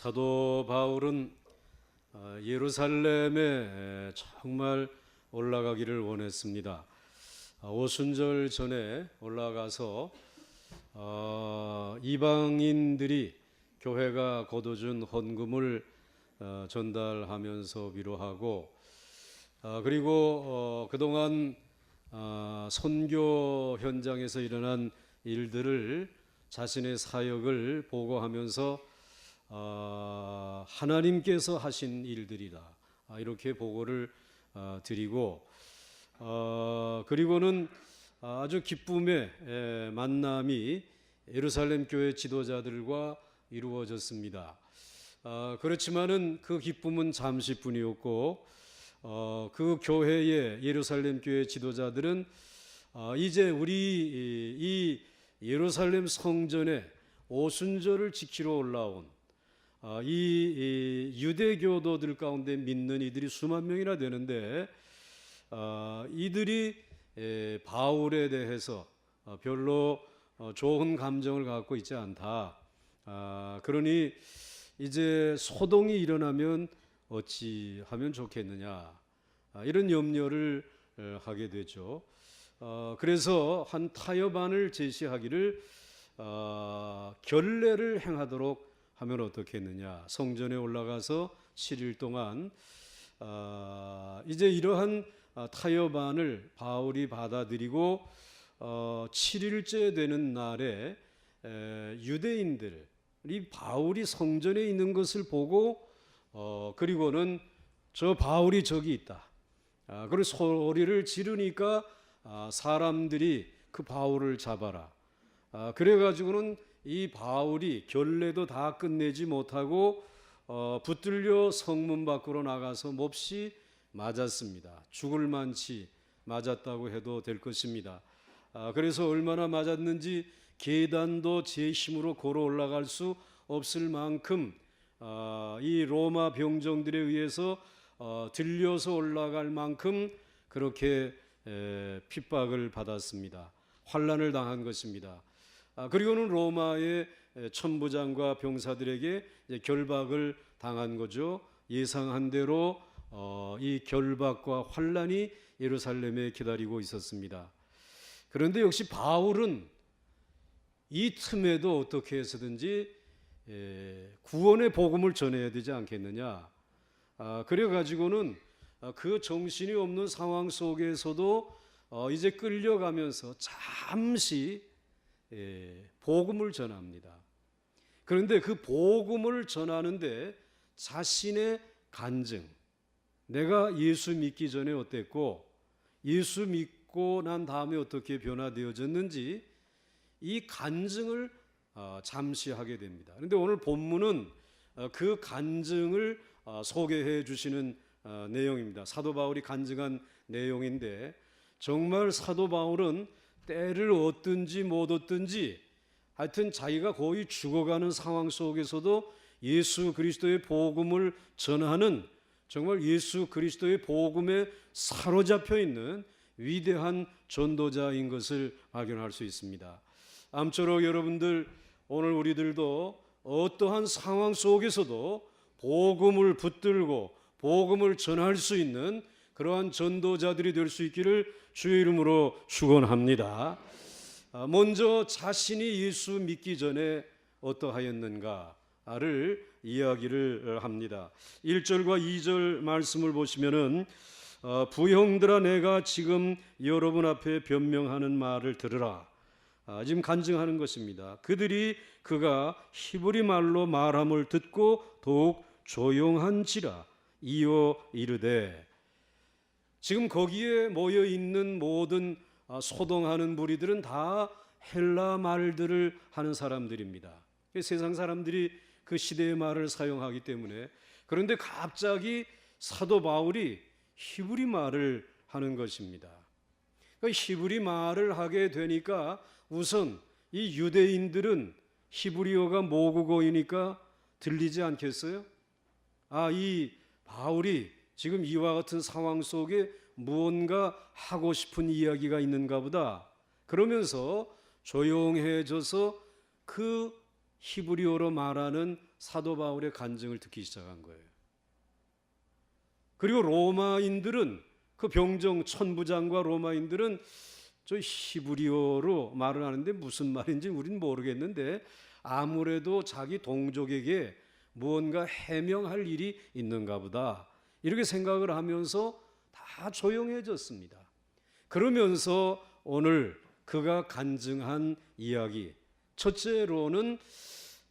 사도 바울은 예루살렘에 정말 올라가기를 원했습니다. 오순절 전에 올라가서 이방인들이 교회가 거둬준 헌금을 전달하면서 위로하고, 그리고 그동안 선교 현장에서 일어난 일들을 자신의 사역을 보고하면서 하나님께서 하신 일들이다, 이렇게 보고를 드리고, 그리고는 아주 기쁨의 만남이 예루살렘 교회 지도자들과 이루어졌습니다. 그렇지만은 그 기쁨은 잠시뿐이었고, 그 교회의 예루살렘 교회 지도자들은 이제 우리 이 예루살렘 성전에 오순절을 지키러 올라온 이 유대교도들 가운데 믿는 이들이 수만 명이나 되는데, 이들이 바울에 대해서 별로 좋은 감정을 갖고 있지 않다. 그러니 이제 소동이 일어나면 어찌 하면 좋겠느냐, 이런 염려를 하게 되죠. 그래서 한 타협안을 제시하기를, 결례를 행하도록 하면 어떻겠느냐. 성전에 올라가서 7일 동안 이제 이러한 타협안을 바울이 받아들이고, 7일째 되는 날에 유대인들이 바울이 성전에 있는 것을 보고, 그리고는 저 바울이 저기 있다, 그리고 소리를 지르니까 사람들이 그 바울을 잡아라, 그래가지고는 이 바울이 결례도 다 끝내지 못하고 붙들려 성문 밖으로 나가서 몹시 맞았습니다. 죽을 만치 맞았다고 해도 될 것입니다. 그래서 얼마나 맞았는지 계단도 제 힘으로 걸어 올라갈 수 없을 만큼 이 로마 병정들에 의해서 들려서 올라갈 만큼 그렇게 핍박을 받았습니다. 환난을 당한 것입니다. 그리고는 로마의 천부장과 병사들에게 결박을 당한 거죠. 예상한 대로 이 결박과 환난이 예루살렘에 기다리고 있었습니다. 그런데 역시 바울은 이 틈에도 어떻게 해서든지 구원의 복음을 전해야 되지 않겠느냐. 그래가지고는 그 정신이 없는 상황 속에서도 이제 끌려가면서 잠시 복음을 전합니다. 그런데 그 복음을 전하는데 자신의 간증, 내가 예수 믿기 전에 어땠고 예수 믿고 난 다음에 어떻게 변화되어졌는지 이 간증을 잠시 하게 됩니다. 그런데 오늘 본문은 그 간증을 소개해 주시는 내용입니다. 사도 바울이 간증한 내용인데, 정말 사도 바울은 때를 얻든지 못 얻든지 하여튼 자기가 거의 죽어가는 상황 속에서도 예수 그리스도의 복음을 전하는, 정말 예수 그리스도의 복음에 사로잡혀 있는 위대한 전도자인 것을 발견할 수 있습니다. 아무쪼록 여러분들, 오늘 우리들도 어떠한 상황 속에서도 복음을 붙들고 복음을 전할 수 있는 그러한 전도자들이 될 수 있기를 주의 이름으로 축원합니다. 먼저 자신이 예수 믿기 전에 어떠하였는가를 이야기를 합니다. 1절과 2절 말씀을 보시면은 부형들아, 내가 지금 여러분 앞에 변명하는 말을 들으라. 지금 간증하는 것입니다. 그들이 그가 히브리 말로 말함을 듣고 더욱 조용한지라 이어 이르되, 지금 거기에 모여 있는 모든 소동하는 무리들은 다 헬라 말들을 하는 사람들입니다. 세상 사람들이 그 시대의 말을 사용하기 때문에. 그런데 갑자기 사도 바울이 히브리 말을 하는 것입니다. 히브리 말을 하게 되니까 우선 이 유대인들은 히브리어가 모국어이니까 들리지 않겠어요? 이 바울이 지금 이와 같은 상황 속에 무언가 하고 싶은 이야기가 있는가 보다. 그러면서 조용해져서 그 히브리어로 말하는 사도 바울의 간증을 듣기 시작한 거예요. 그리고 로마인들은, 그 병정 천부장과 로마인들은 저 히브리어로 말을 하는데 무슨 말인지 우린 모르겠는데 아무래도 자기 동족에게 무언가 해명할 일이 있는가 보다, 이렇게 생각을 하면서 다 조용해졌습니다. 그러면서 오늘 그가 간증한 이야기, 첫째로는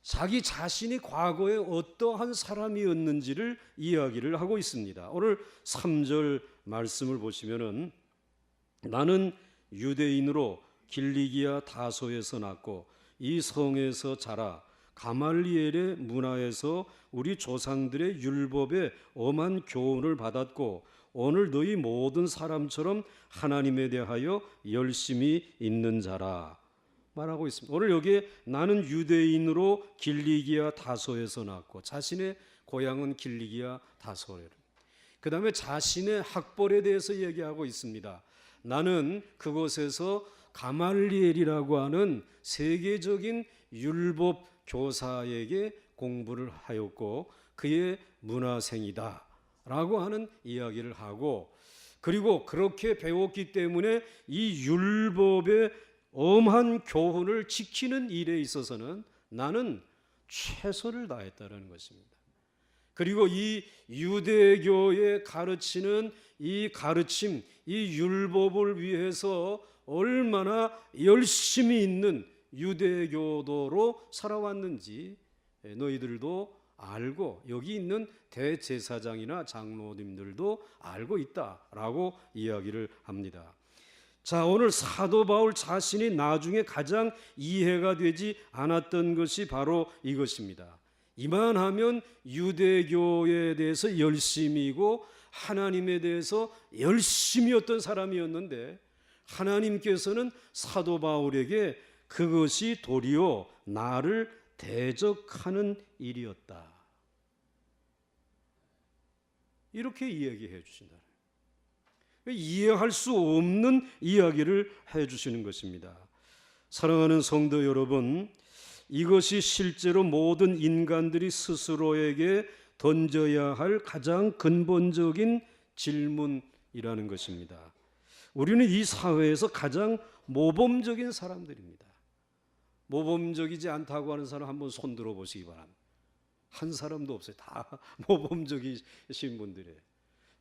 자기 자신이 과거에 어떠한 사람이었는지를 이야기를 하고 있습니다. 오늘 3절 말씀을 보시면은 나는 유대인으로 길리기아 다소에서 났고 이 성에서 자라 가말리엘의 문화에서 우리 조상들의 율법에 엄한 교훈을 받았고 오늘 너희 모든 사람처럼 하나님에 대하여 열심히 있는 자라 말하고 있습니다. 오늘 여기에 나는 유대인으로 길리기아 다소에서 났고, 자신의 고향은 길리기아 다소예요. 그 다음에 자신의 학벌에 대해서 얘기하고 있습니다. 나는 그곳에서 가말리엘이라고 하는 세계적인 율법 교사에게 공부를 하였고 그의 문화생이다 라고 하는 이야기를 하고, 그리고 그렇게 배웠기 때문에 이 율법의 엄한 교훈을 지키는 일에 있어서는 나는 최선을 다했다는 것입니다. 그리고 이 유대교에 가르치는 이 가르침, 이 율법을 위해서 얼마나 열심히 있는 유대교도로 살아왔는지 너희들도 알고 여기 있는 대제사장이나 장로님들도 알고 있다라고 이야기를 합니다. 자, 오늘 사도 바울 자신이 나중에 가장 이해가 되지 않았던 것이 바로 이것입니다. 이만하면 유대교에 대해서 열심이고 하나님에 대해서 열심이었던 사람이었는데 하나님께서는 사도 바울에게 그것이 도리어 나를 대적하는 일이었다, 이렇게 이야기해 주신다. 이해할 수 없는 이야기를 해주시는 것입니다. 사랑하는 성도 여러분, 이것이 실제로 모든 인간들이 스스로에게 던져야 할 가장 근본적인 질문이라는 것입니다. 우리는 이 사회에서 가장 모범적인 사람들입니다. 모범적이지 않다고 하는 사람 한번 손 들어 보시기 바랍니다. 한 사람도 없어요. 다 모범적이신 분들이에요.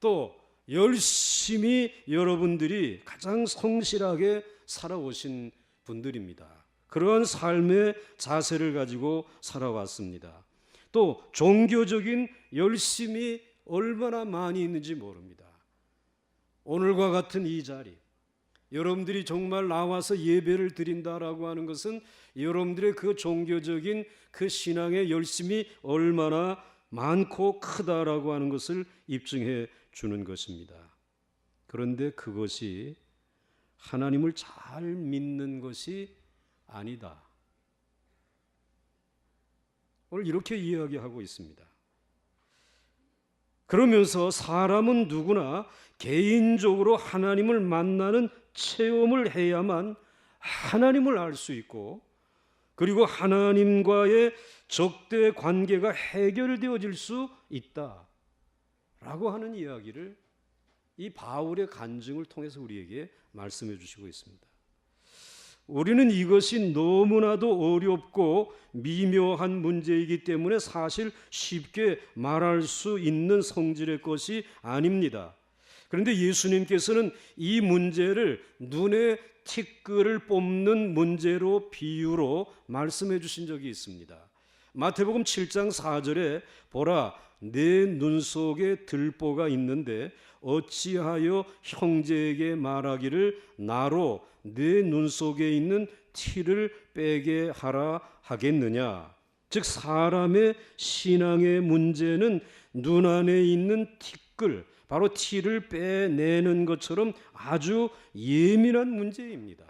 또 열심히 여러분들이 가장 성실하게 살아오신 분들입니다. 그러한 삶의 자세를 가지고 살아왔습니다. 또 종교적인 열심이 얼마나 많이 있는지 모릅니다. 오늘과 같은 이 자리, 여러분들이 정말 나와서 예배를 드린다라고 하는 것은 여러분들의 그 종교적인 그 신앙의 열심이 얼마나 많고 크다라고 하는 것을 입증해 주는 것입니다. 그런데 그것이 하나님을 잘 믿는 것이 아니다, 오늘 이렇게 이야기하고 있습니다. 그러면서 사람은 누구나 개인적으로 하나님을 만나는 체험을 해야만 하나님을 알 수 있고, 그리고 하나님과의 적대 관계가 해결되어질 수 있다 라고 하는 이야기를 이 바울의 간증을 통해서 우리에게 말씀해 주시고 있습니다. 우리는 이것이 너무나도 어렵고 미묘한 문제이기 때문에 사실 쉽게 말할 수 있는 성질의 것이 아닙니다. 그런데 예수님께서는 이 문제를 눈에 티끌을 뽑는 문제로 비유로 말씀해 주신 적이 있습니다. 마태복음 7장 4절에 보라, 내 눈 속에 들보가 있는데 어찌하여 형제에게 말하기를 나로 내 눈 속에 있는 티를 빼게 하라 하겠느냐. 즉 사람의 신앙의 문제는 눈 안에 있는 티끌, 바로 티를 빼내는 것처럼 아주 예민한 문제입니다.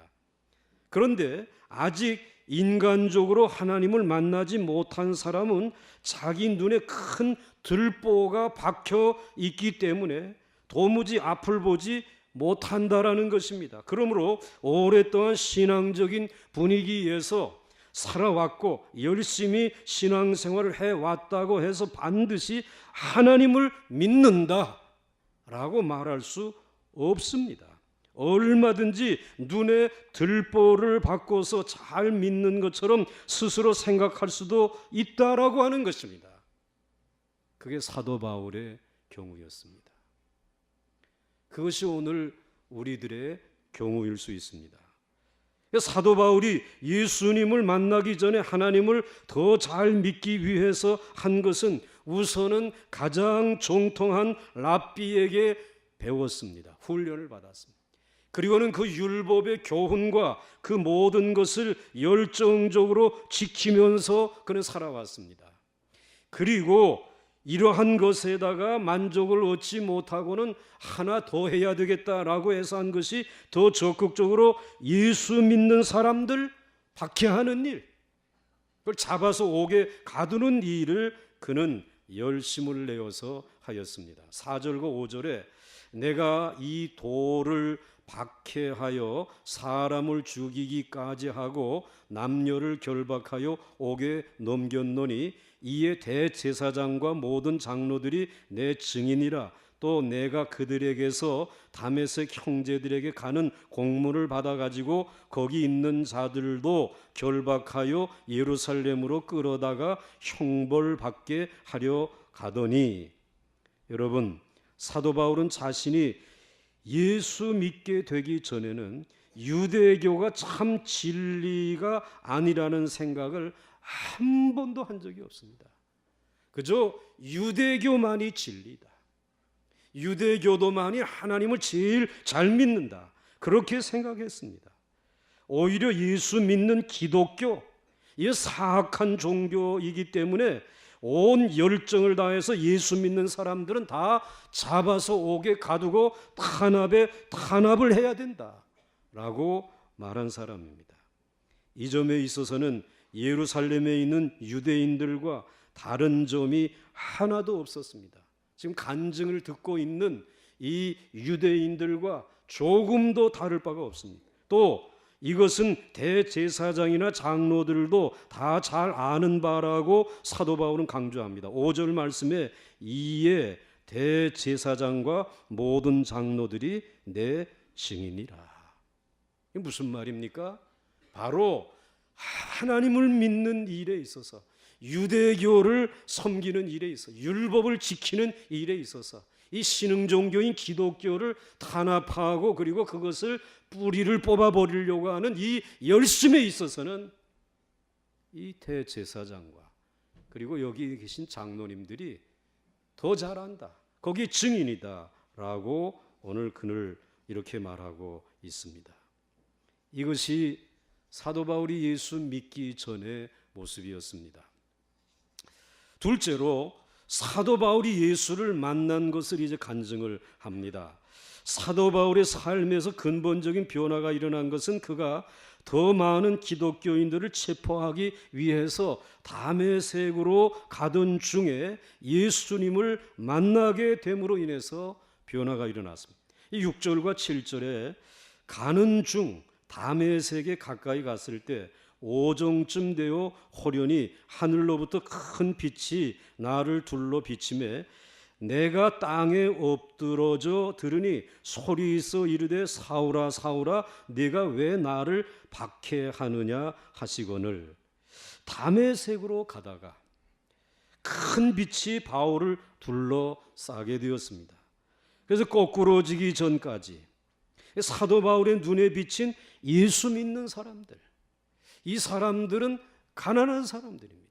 그런데 아직 인간적으로 하나님을 만나지 못한 사람은 자기 눈에 큰 들보가 박혀 있기 때문에 도무지 앞을 보지 못한다라는 것입니다. 그러므로 오랫동안 신앙적인 분위기에서 살아왔고 열심히 신앙생활을 해왔다고 해서 반드시 하나님을 믿는다라고 말할 수 없습니다. 얼마든지 눈에 들보를 바꿔서 잘 믿는 것처럼 스스로 생각할 수도 있다라고 하는 것입니다. 그게 사도 바울의 경우였습니다. 그것이 오늘 우리들의 경우일 수 있습니다. 사도 바울이 예수님을 만나기 전에 하나님을 더 잘 믿기 위해서 한 것은 우선은 가장 정통한 랍비에게 배웠습니다. 훈련을 받았습니다. 그리고는 그 율법의 교훈과 그 모든 것을 열정적으로 지키면서 그는 살아왔습니다. 그리고 이러한 것에다가 만족을 얻지 못하고는 하나 더 해야 되겠다라고 해서 한 것이 더 적극적으로 예수 믿는 사람들 박해하는 일, 그걸 잡아서 옥에 가두는 일을 그는 열심을 내어서 하였습니다. 4절과 5절에 내가 이 돌을 박해하여 사람을 죽이기까지 하고 남녀를 결박하여 옥에 넘겼노니 이에 대제사장과 모든 장로들이 내 증인이라. 또 내가 그들에게서 다메섹 형제들에게 가는 공문을 받아가지고 거기 있는 자들도 결박하여 예루살렘으로 끌어다가 형벌받게 하려 가더니. 여러분, 사도 바울은 자신이 예수 믿게 되기 전에는 유대교가 참 진리가 아니라는 생각을 한 번도 한 적이 없습니다. 그저 유대교만이 진리다, 유대교도만이 하나님을 제일 잘 믿는다, 그렇게 생각했습니다. 오히려 예수 믿는 기독교, 이 사악한 종교이기 때문에 온 열정을 다해서 예수 믿는 사람들은 다 잡아서 옥에 가두고 탄압을 해야 된다라고 말한 사람입니다. 이 점에 있어서는 예루살렘에 있는 유대인들과 다른 점이 하나도 없었습니다. 지금 간증을 듣고 있는 이 유대인들과 조금도 다를 바가 없습니다. 또 이것은 대제사장이나 장로들도 다 잘 아는 바라고 사도 바울은 강조합니다. 5절 말씀에 이에 대제사장과 모든 장로들이 내 증인이라. 이게 무슨 말입니까? 바로 하나님을 믿는 일에 있어서, 유대교를 섬기는 일에 있어서, 율법을 지키는 일에 있어서 이 신흥 종교인 기독교를 탄압하고 그리고 그것을 뿌리를 뽑아버리려고 하는 이 열심에 있어서는 이 대제사장과 그리고 여기 계신 장로님들이 더 잘한다, 거기 증인이다 라고 오늘 그를 이렇게 말하고 있습니다. 이것이 사도 바울이 예수 믿기 전의 모습이었습니다. 둘째로 사도 바울이 예수를 만난 것을 이제 간증을 합니다. 사도 바울의 삶에서 근본적인 변화가 일어난 것은 그가 더 많은 기독교인들을 체포하기 위해서 다메섹으로 가던 중에 예수님을 만나게 됨으로 인해서 변화가 일어났습니다. 이 6절과 7절에 가는 중 다메섹에 가까이 갔을 때 오정쯤 되어 호련히 하늘로부터 큰 빛이 나를 둘러 비치매 내가 땅에 엎드러져 들으니 소리 있어 이르되 사울아 사울아 네가 왜 나를 박해하느냐 하시거늘. 다메섹으로 가다가 큰 빛이 바울을 둘러싸게 되었습니다. 그래서 거꾸로지기 전까지 사도 바울의 눈에 비친 예수 믿는 사람들, 이 사람들은 가난한 사람들입니다.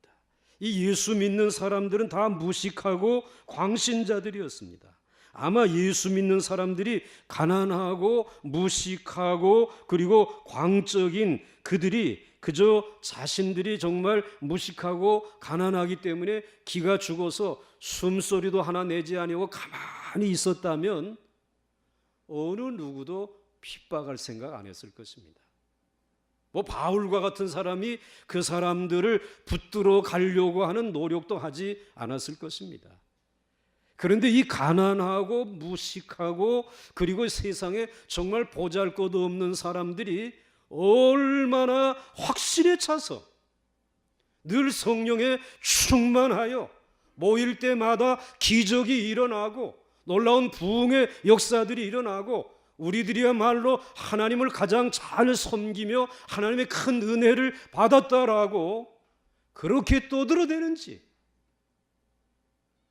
이 예수 믿는 사람들은 다 무식하고 광신자들이었습니다. 아마 예수 믿는 사람들이 가난하고 무식하고 그리고 광적인 그들이 그저 자신들이 정말 무식하고 가난하기 때문에 기가 죽어서 숨소리도 하나 내지 아니하고 가만히 있었다면 어느 누구도 핍박할 생각 안 했을 것입니다. 뭐 바울과 같은 사람이 그 사람들을 붙들어 가려고 하는 노력도 하지 않았을 것입니다. 그런데 이 가난하고 무식하고 그리고 세상에 정말 보잘것없는 사람들이 얼마나 확신에 차서 늘 성령에 충만하여 모일 때마다 기적이 일어나고 놀라운 부흥의 역사들이 일어나고 우리들이야말로 하나님을 가장 잘 섬기며 하나님의 큰 은혜를 받았다라고 그렇게 떠들어대는지,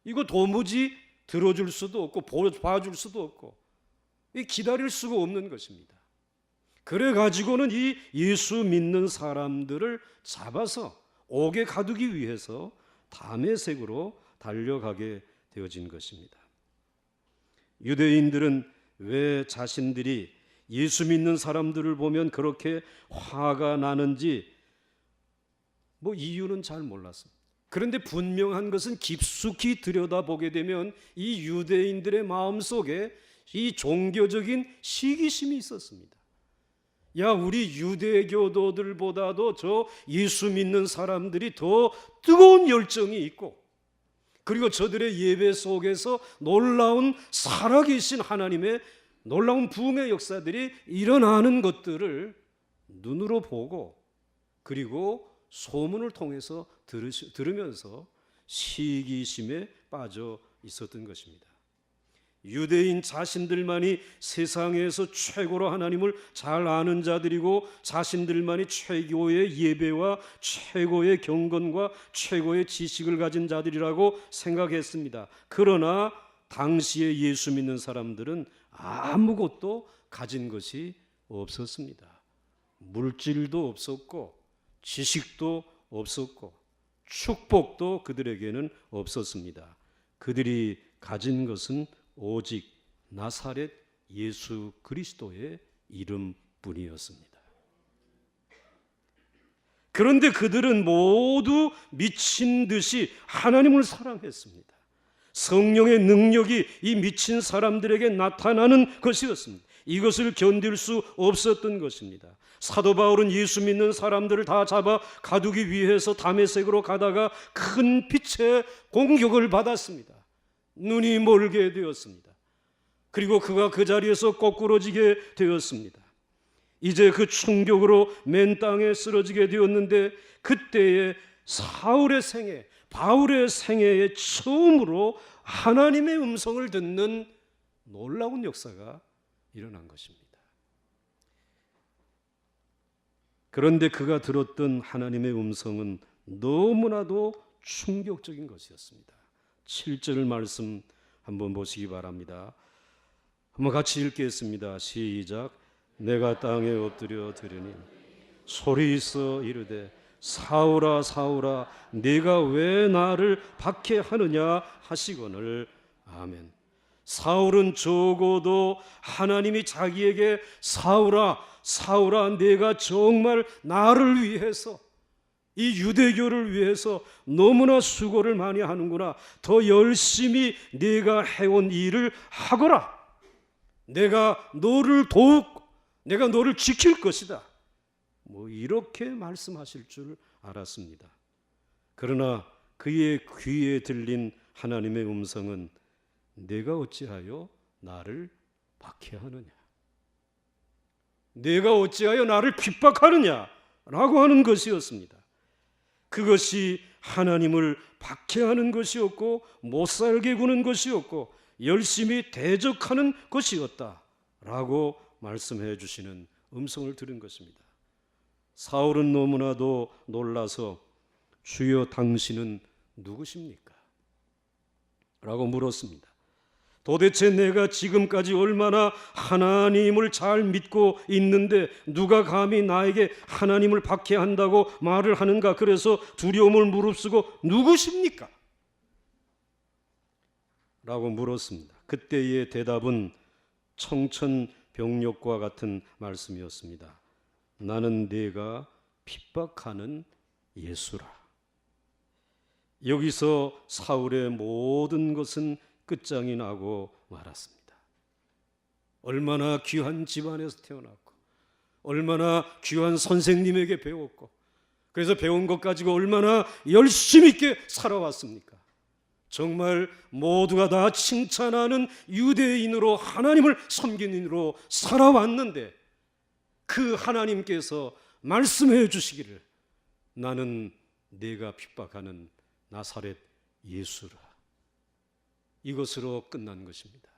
이거 도무지 들어줄 수도 없고 봐줄 수도 없고 기다릴 수가 없는 것입니다. 그래 가지고는 이 예수 믿는 사람들을 잡아서 옥에 가두기 위해서 다메섹으로 달려가게 되어진 것입니다. 유대인들은 왜 자신들이 예수 믿는 사람들을 보면 그렇게 화가 나는지 이유는 잘 몰랐습니다. 그런데 분명한 것은 깊숙이 들여다보게 되면 이 유대인들의 마음속에 이 종교적인 시기심이 있었습니다. 야, 우리 유대교도들보다도 저 예수 믿는 사람들이 더 뜨거운 열정이 있고, 그리고 저들의 예배 속에서 놀라운 살아계신 하나님의 놀라운 부흥의 역사들이 일어나는 것들을 눈으로 보고, 그리고 소문을 통해서 들으면서 시기심에 빠져 있었던 것입니다. 유대인 자신들만이 세상에서 최고로 하나님을 잘 아는 자들이고 자신들만이 최고의 예배와 최고의 경건과 최고의 지식을 가진 자들이라고 생각했습니다. 그러나 당시에 예수 믿는 사람들은 아무것도 가진 것이 없었습니다. 물질도 없었고 지식도 없었고 축복도 그들에게는 없었습니다. 그들이 가진 것은 오직 나사렛 예수 그리스도의 이름뿐이었습니다. 그런데 그들은 모두 미친 듯이 하나님을 사랑했습니다. 성령의 능력이 이 미친 사람들에게 나타나는 것이었습니다. 이것을 견딜 수 없었던 것입니다. 사도 바울은 예수 믿는 사람들을 다 잡아 가두기 위해서 다메섹으로 가다가 큰 빛의 공격을 받았습니다. 눈이 멀게 되었습니다. 그리고 그가 그 자리에서 거꾸러지게 되었습니다. 이제 그 충격으로 맨 땅에 쓰러지게 되었는데, 그때에 사울의 생애, 바울의 생애에 처음으로 하나님의 음성을 듣는 놀라운 역사가 일어난 것입니다. 그런데 그가 들었던 하나님의 음성은 너무나도 충격적인 것이었습니다. 7절 말씀 한번 보시기 바랍니다. 한번 같이 읽겠습니다. 시작. 내가 땅에 엎드려 들으니 소리 있어 이르되 사울아 사울아 네가 왜 나를 박해하느냐 하시거늘. 아멘. 사울은 적어도 하나님이 자기에게 사울아 사울아 네가 정말 나를 위해서, 이 유대교를 위해서 너무나 수고를 많이 하는구나. 더 열심히 네가 해온 일을 하거라. 내가 너를 도우고 내가 너를 지킬 것이다. 이렇게 말씀하실 줄 알았습니다. 그러나 그의 귀에 들린 하나님의 음성은 내가 어찌하여 나를 박해하느냐, 내가 어찌하여 나를 핍박하느냐 라고 하는 것이었습니다. 그것이 하나님을 박해하는 것이었고 못살게 구는 것이었고 열심히 대적하는 것이었다라고 말씀해 주시는 음성을 들은 것입니다. 사울은 너무나도 놀라서 주여 당신은 누구십니까? 라고 물었습니다. 도대체 내가 지금까지 얼마나 하나님을 잘 믿고 있는데 누가 감히 나에게 하나님을 박해한다고 말을 하는가? 그래서 두려움을 무릅쓰고 누구십니까? 라고 물었습니다. 그때의 대답은 청천벽력과 같은 말씀이었습니다. 나는 네가 핍박하는 예수라. 여기서 사울의 모든 것은 끝장이 나고 말았습니다. 얼마나 귀한 집안에서 태어났고 얼마나 귀한 선생님에게 배웠고 그래서 배운 것 가지고 얼마나 열심히 있게 살아왔습니까? 정말 모두가 다 칭찬하는 유대인으로 하나님을 섬기는으로 살아왔는데 그 하나님께서 말씀해 주시기를 나는 내가 핍박하는 나사렛 예수라. 이것으로 끝난 것입니다.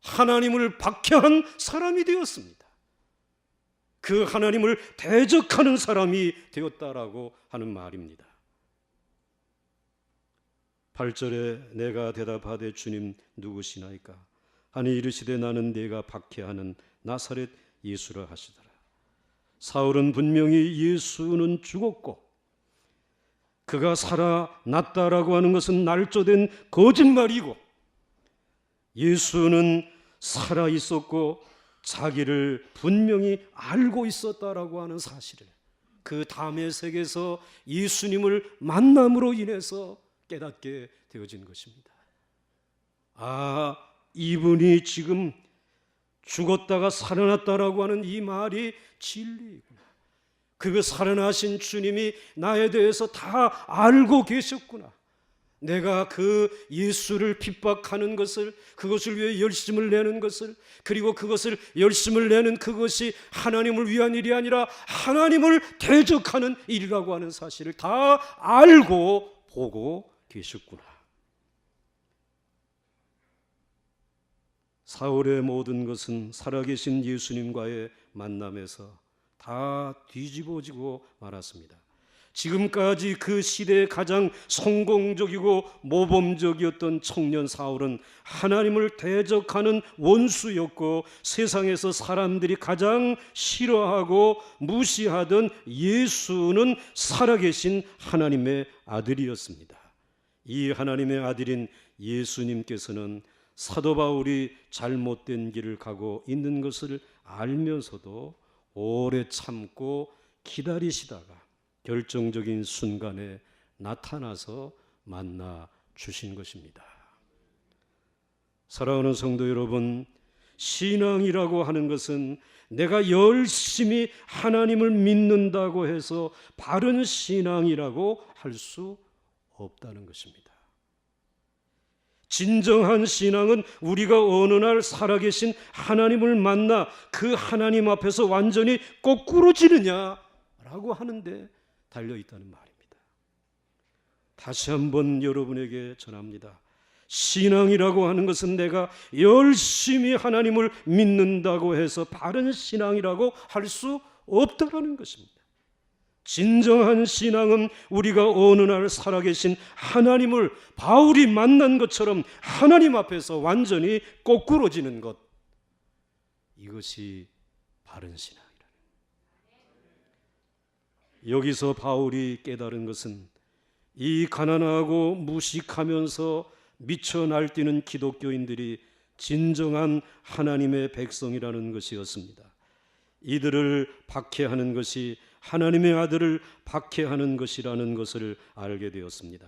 하나님을 박해한 사람이 되었습니다. 그 하나님을 대적하는 사람이 되었다라고 하는 말입니다. 8절에 내가 대답하되 주님 누구시나이까 하니 이르시되 나는 네가 박해하는 나사렛 예수라 하시더라. 사울은 분명히 예수는 죽었고 그가 살아났다라고 하는 것은 날조된 거짓말이고, 예수는 살아 있었고 자기를 분명히 알고 있었다라고 하는 사실을 그 다메섹에서 예수님을 만남으로 인해서 깨닫게 되어진 것입니다. 아, 이분이 지금 죽었다가 살아났다라고 하는 이 말이 진리이구나. 그 살아나신 주님이 나에 대해서 다 알고 계셨구나. 내가 그 예수를 핍박하는 것을, 그것을 위해 열심을 내는 것을, 그리고 그것을 열심을 내는 그것이 하나님을 위한 일이 아니라 하나님을 대적하는 일이라고 하는 사실을 다 알고 보고 계셨구나. 사울의 모든 것은 살아계신 예수님과의 만남에서 다 뒤집어지고 말았습니다. 지금까지 그 시대에 가장 성공적이고 모범적이었던 청년 사울은 하나님을 대적하는 원수였고, 세상에서 사람들이 가장 싫어하고 무시하던 예수는 살아계신 하나님의 아들이었습니다. 이 하나님의 아들인 예수님께서는 사도 바울이 잘못된 길을 가고 있는 것을 알면서도 오래 참고 기다리시다가 결정적인 순간에 나타나서 만나 주신 것입니다. 사랑하는 성도 여러분, 신앙이라고 하는 것은 내가 열심히 하나님을 믿는다고 해서 바른 신앙이라고 할 수 없다는 것입니다. 진정한 신앙은 우리가 어느 날 살아계신 하나님을 만나 그 하나님 앞에서 완전히 거꾸로지느냐라고 하는데 달려있다는 말입니다. 다시 한번 여러분에게 전합니다. 신앙이라고 하는 것은 내가 열심히 하나님을 믿는다고 해서 바른 신앙이라고 할 수 없다는 것입니다. 진정한 신앙은 우리가 어느 날 살아계신 하나님을 바울이 만난 것처럼 하나님 앞에서 완전히 거꾸로지는 것, 이것이 바른 신앙이라는. 여기서 바울이 깨달은 것은 이 가난하고 무식하면서 미쳐 날뛰는 기독교인들이 진정한 하나님의 백성이라는 것이었습니다. 이들을 박해하는 것이 하나님의 아들을 박해하는 것이라는 것을 알게 되었습니다.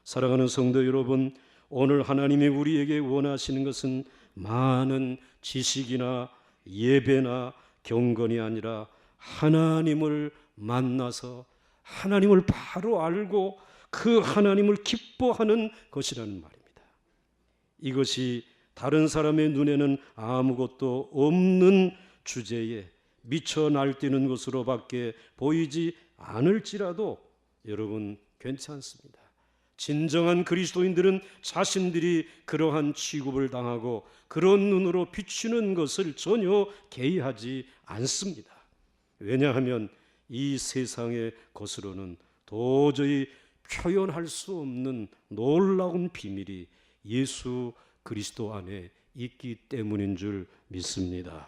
사랑하는 성도 여러분, 오늘 하나님이 우리에게 원하시는 것은 많은 지식이나 예배나 경건이 아니라 하나님을 만나서 하나님을 바로 알고 그 하나님을 기뻐하는 것이라는 말입니다. 이것이 다른 사람의 눈에는 아무것도 없는 주제에 미쳐 날뛰는 것으로밖에 보이지 않을지라도 여러분 괜찮습니다. 진정한 그리스도인들은 자신들이 그러한 취급을 당하고 그런 눈으로 비추는 것을 전혀 개의하지 않습니다. 왜냐하면 이 세상의 것으로는 도저히 표현할 수 없는 놀라운 비밀이 예수 그리스도 안에 있기 때문인 줄 믿습니다.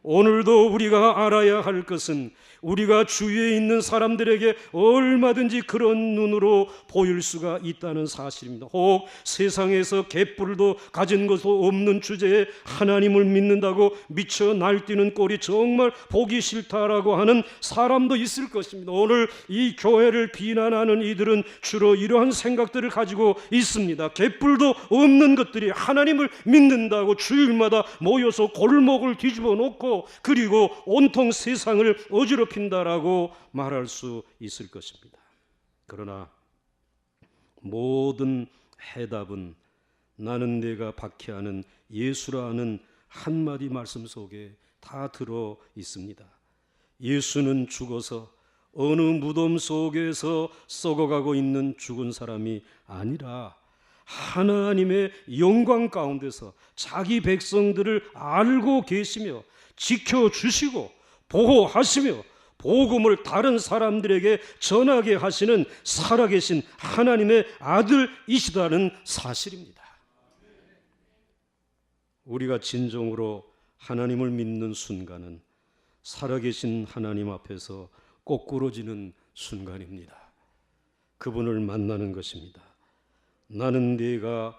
오늘도 우리가 알아야 할 것은 우리가 주위에 있는 사람들에게 얼마든지 그런 눈으로 보일 수가 있다는 사실입니다. 혹 세상에서 개뿔도 가진 것도 없는 주제에 하나님을 믿는다고 미쳐 날뛰는 꼴이 정말 보기 싫다라고 하는 사람도 있을 것입니다. 오늘 이 교회를 비난하는 이들은 주로 이러한 생각들을 가지고 있습니다. 개뿔도 없는 것들이 하나님을 믿는다고 주일마다 모여서 골목을 뒤집어 놓고 그리고 온통 세상을 어지럽힌다라고 말할 수 있을 것입니다. 그러나 모든 해답은 나는 내가 박해하는 예수라는 한마디 말씀 속에 다 들어 있습니다. 예수는 죽어서 어느 무덤 속에서 썩어가고 있는 죽은 사람이 아니라 하나님의 영광 가운데서 자기 백성들을 알고 계시며 지켜주시고 보호하시며 복음을 다른 사람들에게 전하게 하시는 살아계신 하나님의 아들이시다는 사실입니다. 우리가 진정으로 하나님을 믿는 순간은 살아계신 하나님 앞에서 꼬꾸러지는 순간입니다. 그분을 만나는 것입니다. 나는 네가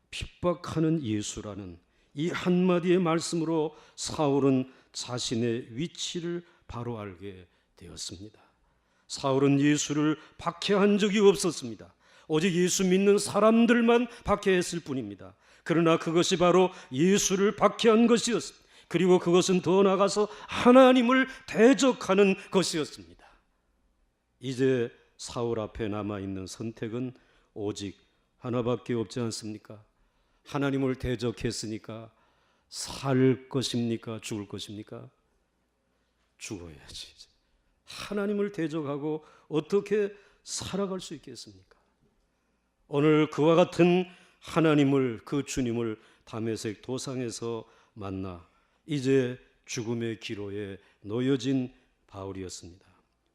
핍박하는 예수라는 이 한마디의 말씀으로 사울은 자신의 위치를 바로 알게 되었습니다. 사울은 예수를 박해한 적이 없었습니다. 오직 예수 믿는 사람들만 박해했을 뿐입니다. 그러나 그것이 바로 예수를 박해한 것이었습니다. 그리고 그것은 더 나아가서 하나님을 대적하는 것이었습니다. 이제 사울 앞에 남아있는 선택은 오직 하나밖에 없지 않습니까? 하나님을 대적했으니까 살 것입니까? 죽을 것입니까? 죽어야지. 하나님을 대적하고 어떻게 살아갈 수 있겠습니까? 오늘 그와 같은 하나님을, 그 주님을 다메섹 도상에서 만나 이제 죽음의 기로에 놓여진 바울이었습니다.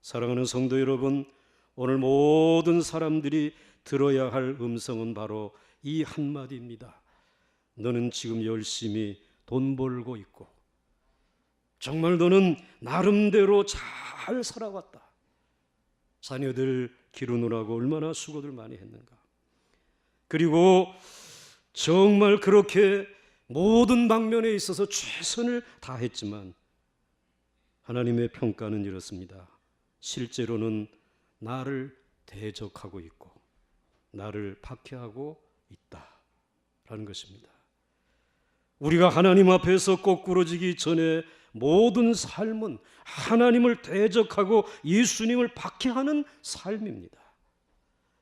사랑하는 성도 여러분, 오늘 모든 사람들이 들어야 할 음성은 바로 이 한마디입니다. 너는 지금 열심히 돈 벌고 있고 정말 너는 나름대로 잘 살아왔다. 자녀들 기르느라고 얼마나 수고들 많이 했는가. 그리고 정말 그렇게 모든 방면에 있어서 최선을 다했지만 하나님의 평가는 이렇습니다. 실제로는 나를 대적하고 있고 나를 박해하고 있다라는 것입니다. 우리가 하나님 앞에서 꼬꾸러지기 전에 모든 삶은 하나님을 대적하고 예수님을 박해하는 삶입니다.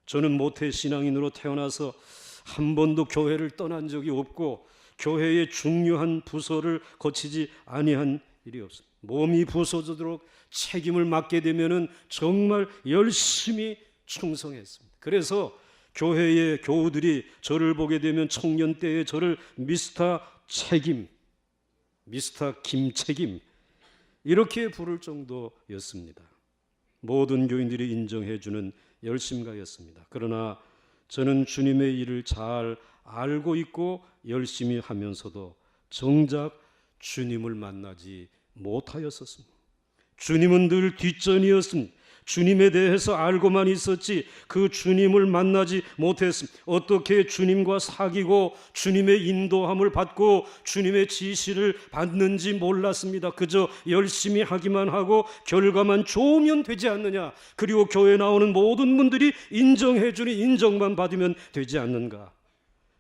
저는 모태신앙인으로 태어나서 한 번도 교회를 떠난 적이 없고 교회의 중요한 부서를 거치지 아니한 일이 없습니다. 몸이 부서지도록 책임을 맡게 되면은 정말 열심히 충성했습니다. 그래서 교회의 교우들이 저를 보게 되면 청년 때에 저를 미스터 책임, 미스터 김책임 이렇게 부를 정도였습니다. 모든 교인들이 인정해주는 열심가였습니다. 그러나 저는 주님의 일을 잘 알고 있고 열심히 하면서도 정작 주님을 만나지 못하였었습니다. 주님은 늘 뒷전이었습니다. 주님에 대해서 알고만 있었지 그 주님을 만나지 못했습니다. 어떻게 주님과 사귀고 주님의 인도함을 받고 주님의 지시를 받는지 몰랐습니다. 그저 열심히 하기만 하고 결과만 좋으면 되지 않느냐. 그리고 교회에 나오는 모든 분들이 인정해 주니 인정만 받으면 되지 않는가.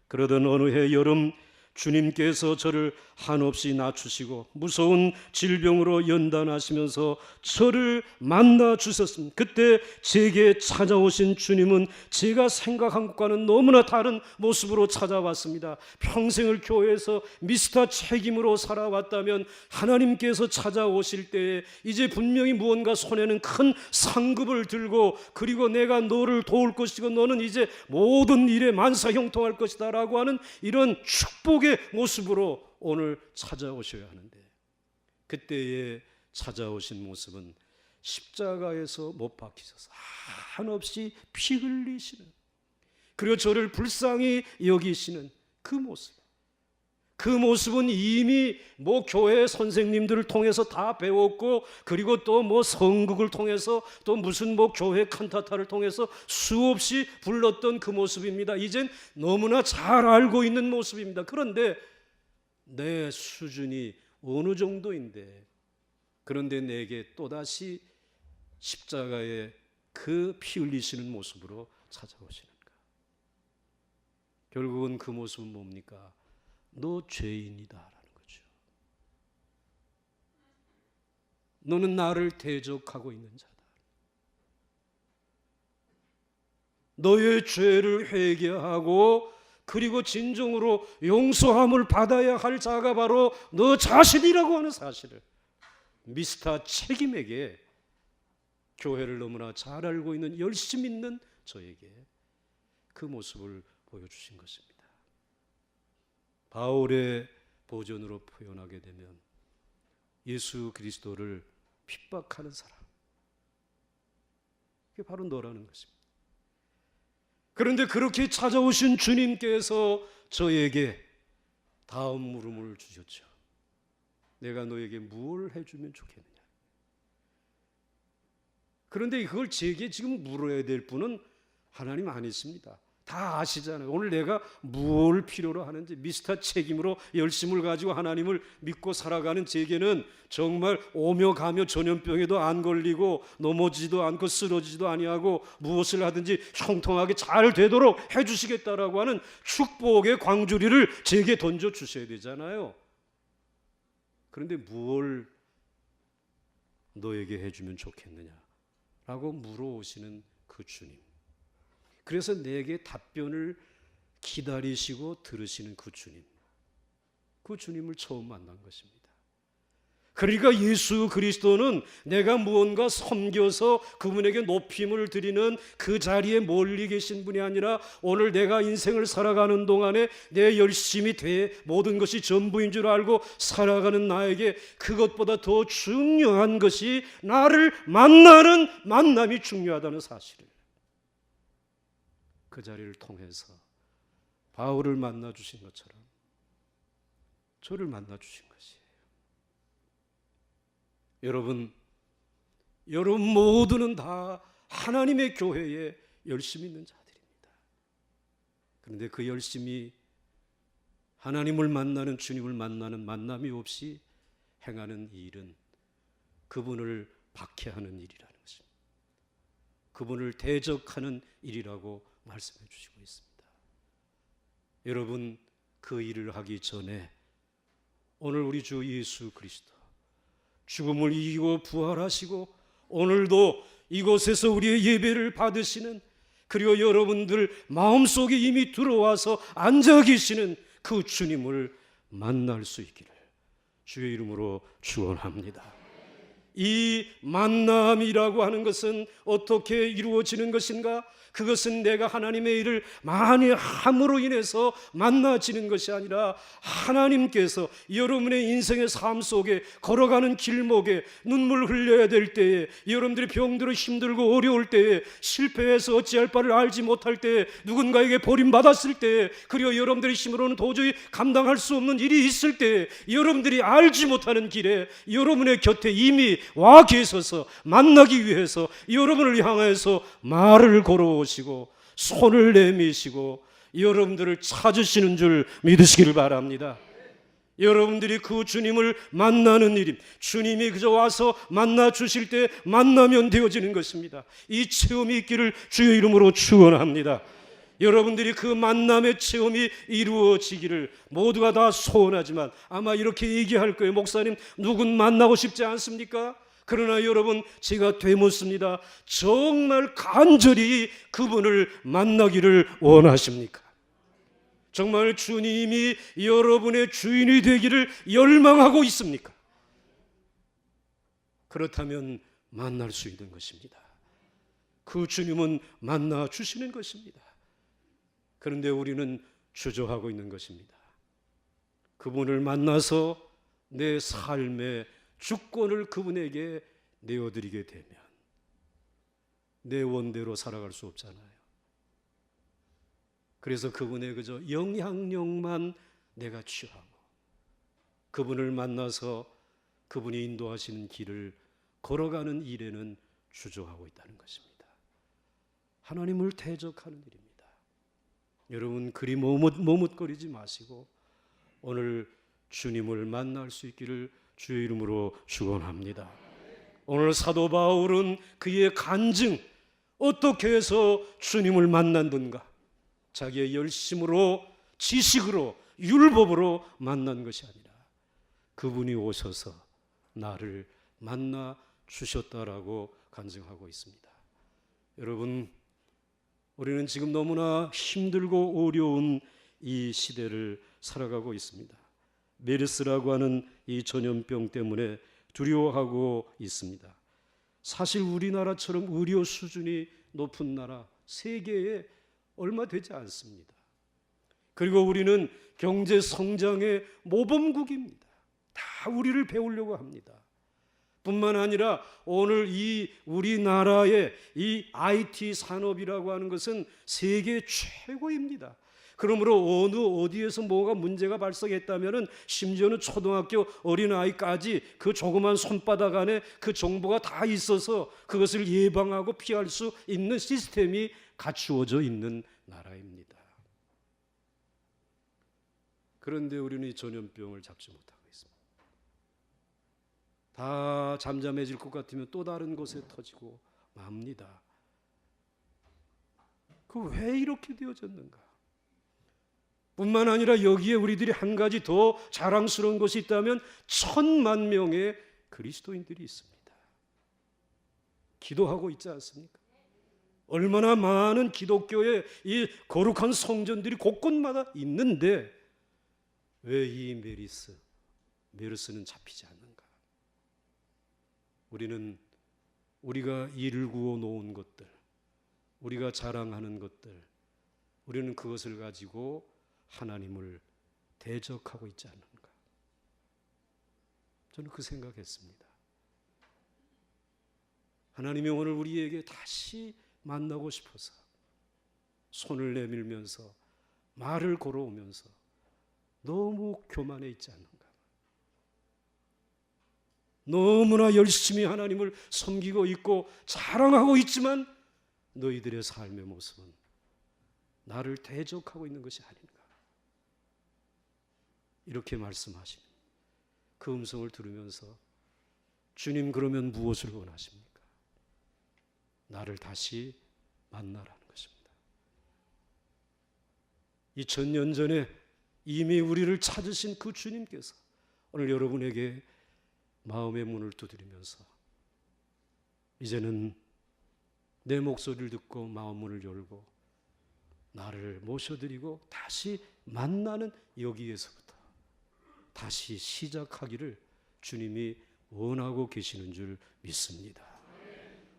그러던 어느 해 여름 주님께서 저를 한없이 낮추시고 무서운 질병으로 연단하시면서 저를 만나 주셨습니다. 그때 제게 찾아오신 주님은 제가 생각한 것과는 너무나 다른 모습으로 찾아왔습니다. 평생을 교회에서 미스터 책임으로 살아왔다면 하나님께서 찾아오실 때에 이제 분명히 무언가 손에는 큰 상급을 들고 그리고 내가 너를 도울 것이고 너는 이제 모든 일에 만사형통할 것이다 라고 하는 이런 축복의 모습으로 오늘 찾아오셔야 하는데 그때에 찾아오신 모습은 십자가에서 못 박히셔서 한없이 피 흘리시는 그리고 저를 불쌍히 여기시는 그 모습. 그 모습은 이미 교회 선생님들을 통해서 다 배웠고 그리고 또 성극을 통해서 또 무슨 교회 칸타타를 통해서 수없이 불렀던 그 모습입니다. 이젠 너무나 잘 알고 있는 모습입니다. 그런데 내 수준이 어느 정도인데 그런데 내게 또다시 십자가의 그 피 흘리시는 모습으로 찾아오시는가. 결국은 그 모습은 뭡니까? 너 죄인이다라는 거죠. 너는 나를 대적하고 있는 자다. 너의 죄를 회개하고 그리고 진정으로 용서함을 받아야 할 자가 바로 너 자신이라고 하는 사실을 미스터 책임에게 교회를 너무나 잘 알고 있는 열심 있는 저에게 그 모습을 보여주신 것입니다. 바울의 버전으로 표현하게 되면 예수 그리스도를 핍박하는 사람, 그게 바로 너라는 것입니다. 그런데 그렇게 찾아오신 주님께서 저에게 다음 물음을 주셨죠. 내가 너에게 무엇을 해주면 좋겠느냐. 그런데 그걸 제게 지금 물어야 될 분은 하나님 아니십니다. 다 아시잖아요. 오늘 내가 뭘 필요로 하는지 미스터 책임으로 열심을 가지고 하나님을 믿고 살아가는 제게는 정말 오며 가며 전염병에도 안 걸리고 넘어지지도 않고 쓰러지지도 아니하고 무엇을 하든지 형통하게 잘 되도록 해주시겠다라고 하는 축복의 광주리를 제게 던져주셔야 되잖아요. 그런데 무엇을 너에게 해주면 좋겠느냐라고 물어오시는 그 주님, 그래서 내게 답변을 기다리시고 들으시는 그 주님, 그 주님을 처음 만난 것입니다. 그러니까 예수 그리스도는 내가 무언가 섬겨서 그분에게 높임을 드리는 그 자리에 멀리 계신 분이 아니라 오늘 내가 인생을 살아가는 동안에 내 열심이 모든 것이 전부인 줄 알고 살아가는 나에게 그것보다 더 중요한 것이 나를 만나는 만남이 중요하다는 사실을, 그 자리를 통해서 바울을 만나 주신 것처럼 저를 만나 주신 것이에요. 여러분 모두는 다 하나님의 교회에 열심히 있는 자들입니다. 그런데 그 열심히 하나님을 만나는, 주님을 만나는 만남이 없이 행하는 일은 그분을 박해하는 일이라는 것입니다. 그분을 대적하는 일이라고 말씀해 주시고 있습니다. 여러분, 그 일을 하기 전에 오늘 우리 주 예수 그리스도 죽음을 이기고 부활하시고 오늘도 이곳에서 우리의 예배를 받으시는, 그리고 여러분들 마음속에 이미 들어와서 앉아 계시는 그 주님을 만날 수 있기를 주의 이름으로 축원합니다. 이 만남이라고 하는 것은 어떻게 이루어지는 것인가? 그것은 내가 하나님의 일을 많이 함으로 인해서 만나지는 것이 아니라 하나님께서 여러분의 인생의 삶 속에 걸어가는 길목에 눈물 흘려야 될 때에, 여러분들이 병들어 힘들고 어려울 때에, 실패해서 어찌할 바를 알지 못할 때에, 누군가에게 버림받았을 때에, 그리고 여러분들의 힘으로는 도저히 감당할 수 없는 일이 있을 때에, 여러분들이 알지 못하는 길에 여러분의 곁에 이미 와 계셔서 만나기 위해서 여러분을 향해서 말을 걸어오시고 손을 내미시고 여러분들을 찾으시는 줄 믿으시기를 바랍니다. 여러분들이 그 주님을 만나는 일임, 주님이 그저 와서 만나 주실 때 만나면 되어지는 것입니다. 이 체험이 있기를 주의 이름으로 축원합니다. 여러분들이 그 만남의 체험이 이루어지기를 모두가 다 소원하지만 아마 이렇게 얘기할 거예요. 목사님, 누군 만나고 싶지 않습니까? 그러나 여러분, 제가 되묻습니다. 정말 간절히 그분을 만나기를 원하십니까? 정말 주님이 여러분의 주인이 되기를 열망하고 있습니까? 그렇다면 만날 수 있는 것입니다. 그 주님은 만나 주시는 것입니다. 그런데 우리는 주저하고 있는 것입니다. 그분을 만나서 내 삶의 주권을 그분에게 내어드리게 되면 내 원대로 살아갈 수 없잖아요. 그래서 그분의 그저 영향력만 내가 취하고 그분을 만나서 그분이 인도하시는 길을 걸어가는 일에는 주저하고 있다는 것입니다. 하나님을 대적하는 일입니다. 여러분, 그리 머뭇거리지 마시고 오늘 주님을 만날 수 있기를 주의 이름으로 축원합니다. 오늘 사도 바울은 그의 간증, 어떻게 해서 주님을 만났는가, 자기의 열심으로, 지식으로, 율법으로 만난 것이 아니라 그분이 오셔서 나를 만나 주셨다라고 간증하고 있습니다. 여러분, 우리는 지금 너무나 힘들고 어려운 이 시대를 살아가고 있습니다. 메르스라고 하는 이 전염병 때문에 두려워하고 있습니다. 사실 우리나라처럼 의료 수준이 높은 나라 세계에 얼마 되지 않습니다. 그리고 우리는 경제 성장의 모범국입니다. 다 우리를 배우려고 합니다. 뿐만 아니라 오늘 이 우리나라의 이 IT 산업이라고 하는 것은 세계 최고입니다. 그러므로 어느 어디에서 뭐가 문제가 발생했다면은 심지어는 초등학교 어린아이까지 그 조그만 손바닥 안에 그 정보가 다 있어서 그것을 예방하고 피할 수 있는 시스템이 갖추어져 있는 나라입니다. 그런데 우리는 이 전염병을 잡지 못하고 있습니다. 다 잠잠해질 것 같으면 또 다른 곳에 터지고 맙니다. 그 왜 이렇게 되어졌는가? 뿐만 아니라 여기에 우리들이 한 가지 더 자랑스러운 것이 있다면 1,000만 명의 그리스도인들이 있습니다. 기도하고 있지 않습니까? 얼마나 많은 기독교의 이 거룩한 성전들이 곳곳마다 있는데 왜 이 메르스는 잡히지 않는가? 우리는 우리가 일구어 놓은 것들, 우리가 자랑하는 것들, 우리는 그것을 가지고 하나님을 대적하고 있지 않는가? 저는 그 생각했습니다. 하나님이 오늘 우리에게 다시 만나고 싶어서 손을 내밀면서 말을 걸어오면서 너무 교만해 있지 않는가? 너무나 열심히 하나님을 섬기고 있고 자랑하고 있지만 너희들의 삶의 모습은 나를 대적하고 있는 것이 아닌가? 이렇게 말씀하십니다. 그 음성을 들으면서 주님 그러면 무엇을 원하십니까? 나를 다시 만나라는 것입니다. 2000년 전에 이미 우리를 찾으신 그 주님께서 오늘 여러분에게 마음의 문을 두드리면서 이제는 내 목소리를 듣고 마음 문을 열고 나를 모셔드리고 다시 만나는 여기에서부터 다시 시작하기를 주님이 원하고 계시는 줄 믿습니다.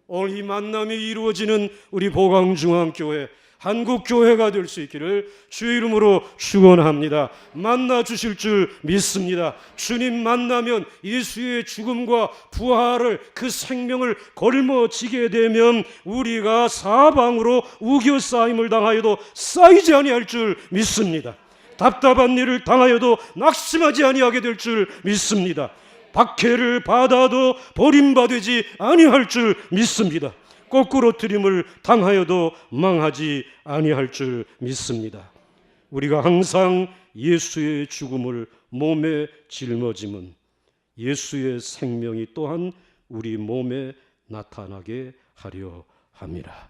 오늘 이 만남이 이루어지는 우리 보강중앙교회 한국교회가 될 수 있기를 주의 이름으로 축원합니다. 만나 주실 줄 믿습니다. 주님 만나면 예수의 죽음과 부활을 그 생명을 걸머지게 되면 우리가 사방으로 우겨싸임을 당하여도 쌓이지 아니할 줄 믿습니다. 답답한 일을 당하여도 낙심하지 아니하게 될 줄 믿습니다. 박해를 받아도 버림받지 아니할 줄 믿습니다. 거꾸로뜨림을 당하여도 망하지 아니할 줄 믿습니다. 우리가 항상 예수의 죽음을 몸에 짊어짐은 예수의 생명이 또한 우리 몸에 나타나게 하려 함이라.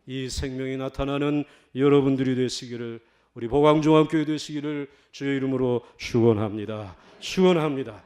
이 생명이 나타나는 여러분들이 되시기를, 우리 보강중앙교회 되시기를 주의 이름으로 축원합니다. 축원합니다.